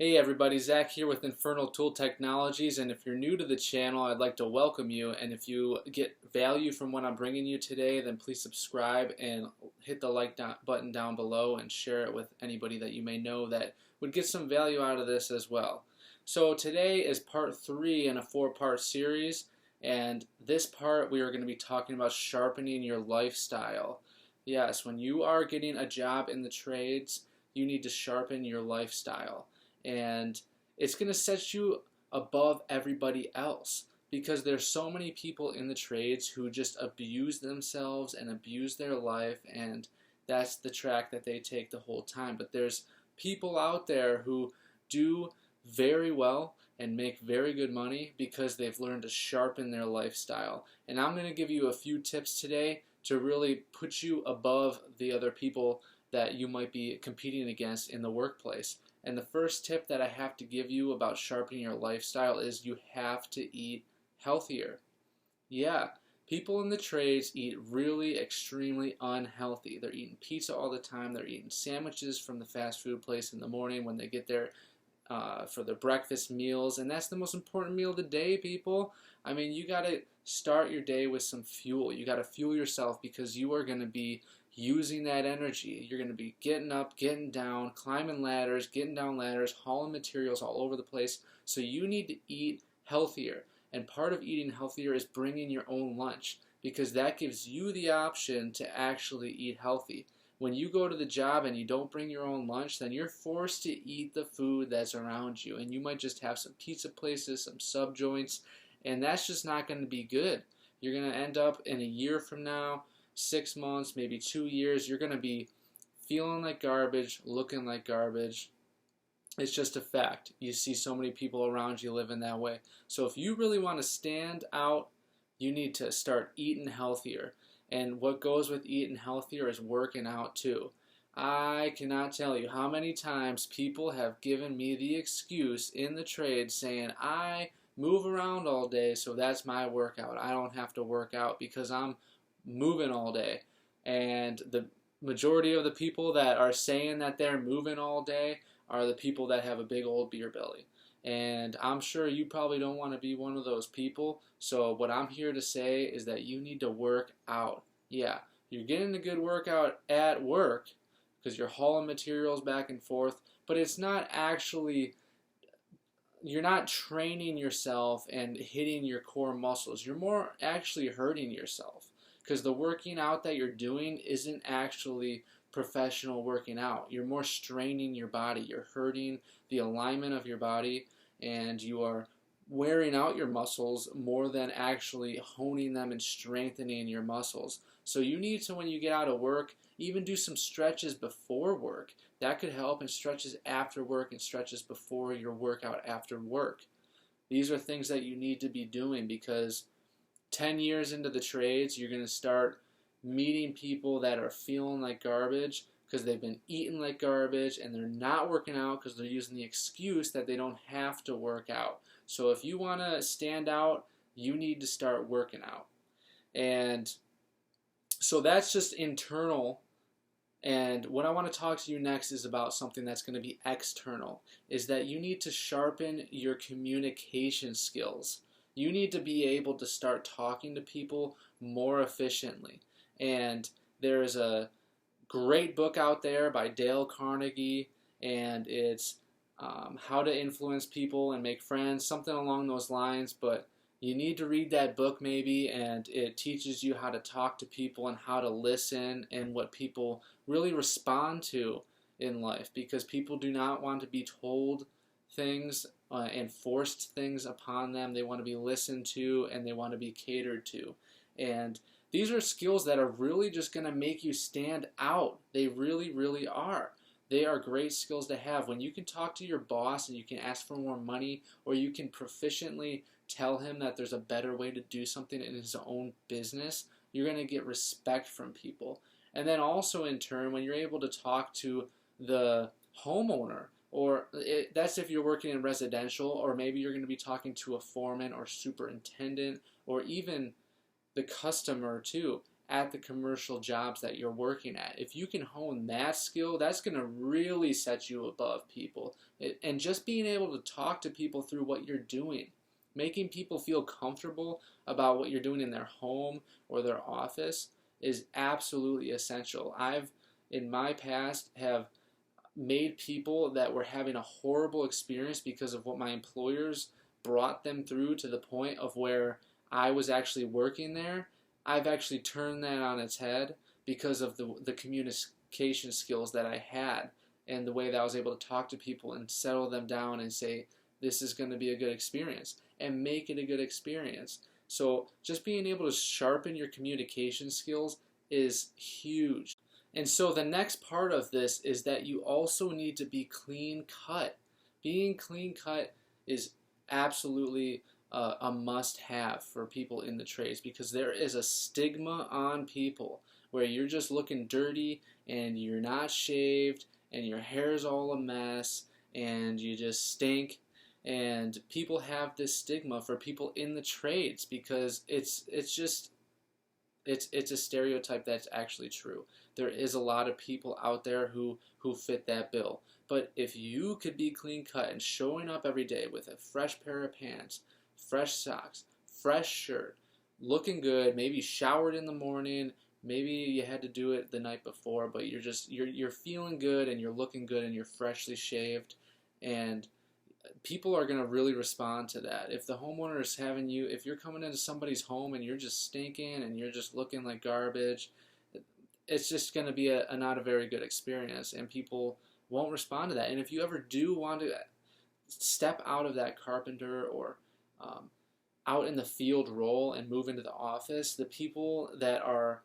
Hey everybody, Zach here with Infernal Tool Technologies, and if you're new to the channel, I'd like to welcome you, and if you get value from what I'm bringing you today, then please subscribe and hit the button down below and share it with anybody that you may know that would get some value out of this as well. So today is part 3 in a 4-part series, and this part we are going to be talking about sharpening your lifestyle. Yes, when you are getting a job in the trades, you need to sharpen your lifestyle. And it's going to set you above everybody else because there's so many people in the trades who just abuse themselves and abuse their life, and that's the track that they take the whole time. But there's people out there who do very well and make very good money because they've learned to sharpen their lifestyle. And I'm going to give you a few tips today to really put you above the other people that you might be competing against in the workplace. And the first tip that I have to give you about sharpening your lifestyle is you have to eat healthier. Yeah, people in the trades eat really extremely unhealthy. They're eating pizza all the time. They're eating sandwiches from the fast food place in the morning when they get there for their breakfast meals. And that's the most important meal of the day, people. I mean, you got to start your day with some fuel. You got to fuel yourself because you are going to be using that energy. You're going to be getting up, getting down, climbing ladders, getting down ladders, hauling materials all over the place. So you need to eat healthier. And part of eating healthier is bringing your own lunch because that gives you the option to actually eat healthy. When you go to the job and you don't bring your own lunch, then you're forced to eat the food that's around you. And you might just have some pizza places, some sub joints, and that's just not going to be good. You're going to end up in a year from now, 6 months, maybe 2 years, you're going to be feeling like garbage, looking like garbage. It's just a fact. You see so many people around you living that way. So if you really want to stand out, you need to start eating healthier. And what goes with eating healthier is working out too. I cannot tell you how many times people have given me the excuse in the trade saying, I move around all day, so that's my workout. I don't have to work out because I'm moving all day. And the majority of the people that are saying that they're moving all day are the people that have a big old beer belly. And I'm sure you probably don't want to be one of those people. So what I'm here to say is that you need to work out. Yeah, you're getting a good workout at work because you're hauling materials back and forth, but it's not actually, you're not training yourself and hitting your core muscles. You're more actually hurting yourself because the working out that you're doing isn't actually professional working out. You're more straining your body. You're hurting the alignment of your body, and you are wearing out your muscles more than actually honing them and strengthening your muscles. So you need to, when you get out of work, even do some stretches before work. That could help, and stretches after work and stretches before your workout after work. These are things that you need to be doing because 10 years into the trades, you're going to start meeting people that are feeling like garbage because they've been eating like garbage and they're not working out because they're using the excuse that they don't have to work out. So if you want to stand out, you need to start working out. And so that's just internal. And what I want to talk to you next is about something that's going to be external, is that you need to sharpen your communication skills. You need to be able to start talking to people more efficiently. And there is a great book out there by Dale Carnegie, and it's How to Influence People and Make Friends, something along those lines. But you need to read that book maybe, and it teaches you how to talk to people and how to listen and what people really respond to in life, because people do not want to be told things and forced things upon them. They want to be listened to and they want to be catered to. And these are skills that are really just going to make you stand out. They really, really are. They are great skills to have. When you can talk to your boss and you can ask for more money, or you can proficiently tell him that there's a better way to do something in his own business, you're going to get respect from people. And then also in turn, when you're able to talk to the homeowner, that's if you're working in residential, or maybe you're going to be talking to a foreman or superintendent or even the customer too. at the commercial jobs that you're working at. If you can hone that skill, that's going to really set you above people. And just being able to talk to people through what you're doing, making people feel comfortable about what you're doing in their home or their office is absolutely essential. I've, in my past, have made people that were having a horrible experience because of what my employers brought them through to the point of where I was actually working there. I've actually turned that on its head because of the communication skills that I had and the way that I was able to talk to people and settle them down and say, this is going to be a good experience, and make it a good experience. So just being able to sharpen your communication skills is huge. And so the next part of this is that you also need to be clean cut. Being clean cut is absolutely a must-have for people in the trades, because there is a stigma on people where you're just looking dirty and you're not shaved and your hair's all a mess and you just stink. And people have this stigma for people in the trades because it's a stereotype that's actually true. There is a lot of people out there who fit that bill. But if you could be clean cut and showing up every day with a fresh pair of pants, fresh socks, fresh shirt, looking good, maybe showered in the morning, maybe you had to do it the night before, but you're feeling good and you're looking good and you're freshly shaved, and people are going to really respond to that. If the homeowner is having you, if you're coming into somebody's home and you're just stinking and you're just looking like garbage, it's just going to be not a very good experience, and people won't respond to that. And if you ever do want to step out of that carpenter or out in the field role and move into the office, the people that are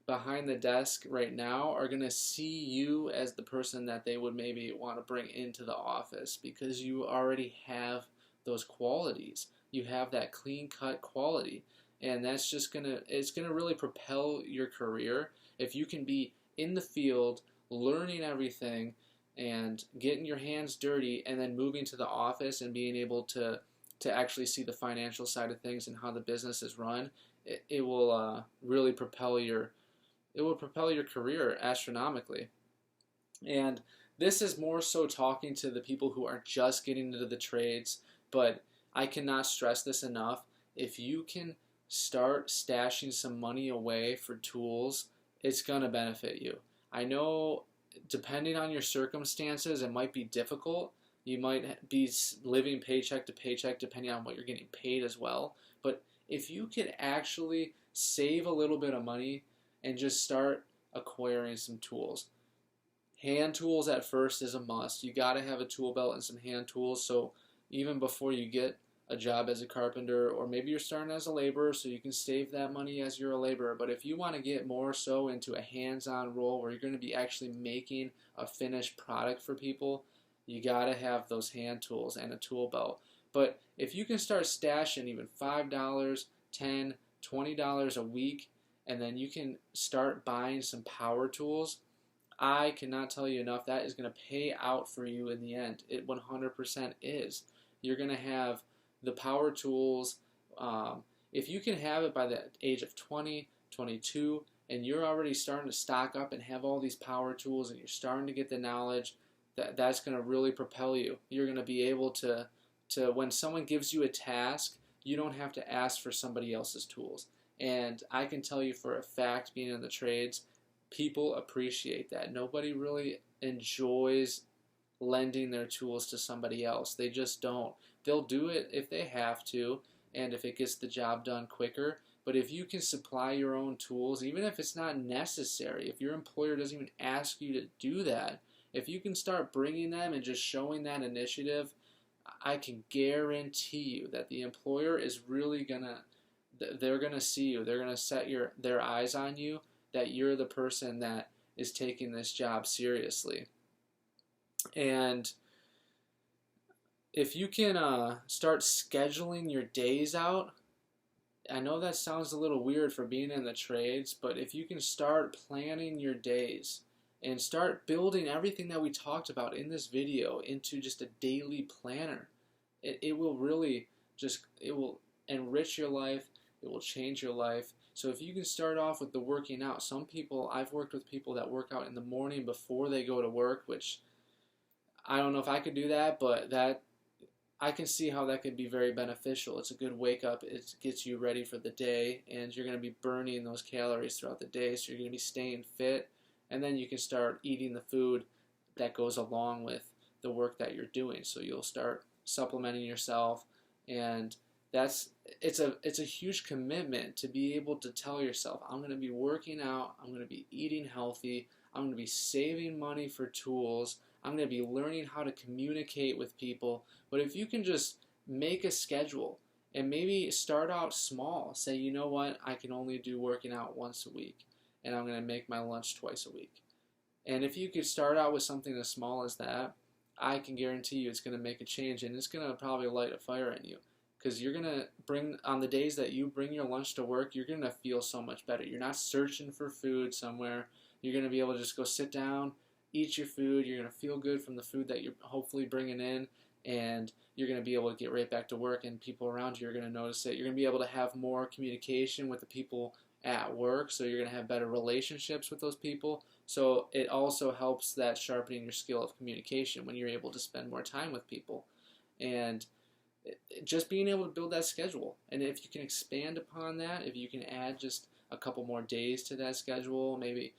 behind the desk right now are going to see you as the person that they would maybe want to bring into the office, because you already have those qualities. You have that clean cut quality, and that's just it's going to really propel your career if you can be in the field learning everything and getting your hands dirty and then moving to the office and being able to actually see the financial side of things and how the business is run. It will really propel your career astronomically. And this is more so talking to the people who are just getting into the trades, but I cannot stress this enough. If you can start stashing some money away for tools, it's going to benefit you. I know depending on your circumstances, it might be difficult. You might be living paycheck to paycheck depending on what you're getting paid as well. But if you can actually save a little bit of money and just start acquiring some tools. Hand tools at first is a must. You got to have a tool belt and some hand tools, so even before you get a job as a carpenter, or maybe you're starting as a laborer, so you can save that money as you're a laborer. But if you want to get more so into a hands-on role where you're going to be actually making a finished product for people, you got to have those hand tools and a tool belt. But if you can start stashing even $5, $10, $20 a week, and then you can start buying some power tools, I cannot tell you enough, that is going to pay out for you in the end. It 100% is. You're going to have the power tools. If you can have it by the age of 20, 22, and you're already starting to stock up and have all these power tools and you're starting to get the knowledge, that's going to really propel you. You're going to be able to when someone gives you a task, you don't have to ask for somebody else's tools. And I can tell you for a fact, being in the trades, people appreciate that. Nobody really enjoys lending their tools to somebody else. They just don't. They'll do it if they have to and if it gets the job done quicker. But if you can supply your own tools, even if it's not necessary, if your employer doesn't even ask you to do that, if you can start bringing them and just showing that initiative, I can guarantee you that the employer is really they're going to see you. They're going to set their eyes on you, that you're the person that is taking this job seriously. And if you can start scheduling your days out, I know that sounds a little weird for being in the trades, but if you can start planning your days and start building everything that we talked about in this video into just a daily planner, it will really it will enrich your life. It will change your life. So if you can start off with the working out, some people, I've worked with people that work out in the morning before they go to work, which I don't know if I could do that, but that I can see how that could be very beneficial. It's a good wake up. It gets you ready for the day, and you're going to be burning those calories throughout the day, so you're going to be staying fit, and then you can start eating the food that goes along with the work that you're doing. So you'll start supplementing yourself, and it's a huge commitment to be able to tell yourself, I'm going to be working out, I'm going to be eating healthy, I'm going to be saving money for tools, I'm going to be learning how to communicate with people. But if you can just make a schedule and maybe start out small, say, you know what, I can only do working out once a week, and I'm going to make my lunch twice a week. And if you could start out with something as small as that, I can guarantee you it's going to make a change, and it's going to probably light a fire in you. Because you're going to bring, on the days that you bring your lunch to work, you're going to feel so much better. You're not searching for food somewhere. You're going to be able to just go sit down, eat your food. You're going to feel good from the food that you're hopefully bringing in, and you're going to be able to get right back to work, and people around you are going to notice it. You're going to be able to have more communication with the people at work, so you're going to have better relationships with those people. So it also helps that sharpening your skill of communication when you're able to spend more time with people. And just being able to build that schedule, and if you can expand upon that, if you can add just a couple more days to that schedule, maybe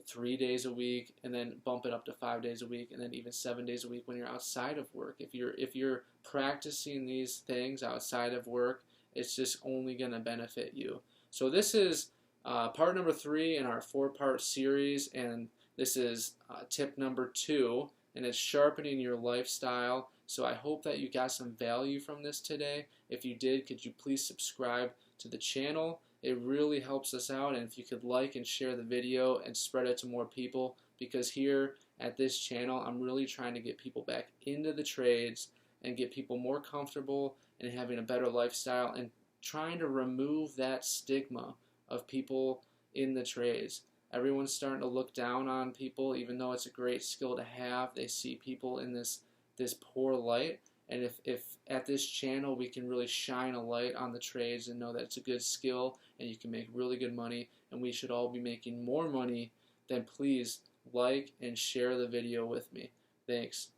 3 days a week, and then bump it up to 5 days a week, and then even 7 days a week when you're outside of work. If you're practicing these things outside of work, it's just only going to benefit you. So this is part number 3 in our 4-part series, and this is tip number 2, and it's sharpening your lifestyle. So I hope that you got some value from this today. If you did, could you please subscribe to the channel? It really helps us out, and if you could like and share the video and spread it to more people, because here at this channel I'm really trying to get people back into the trades and get people more comfortable and having a better lifestyle, and trying to remove that stigma of people in the trades. Everyone's starting to look down on people, even though it's a great skill to have. They see people in this poor light, and if at this channel we can really shine a light on the trades and know that it's a good skill and you can make really good money, and we should all be making more money, then please like and share the video with me. Thanks.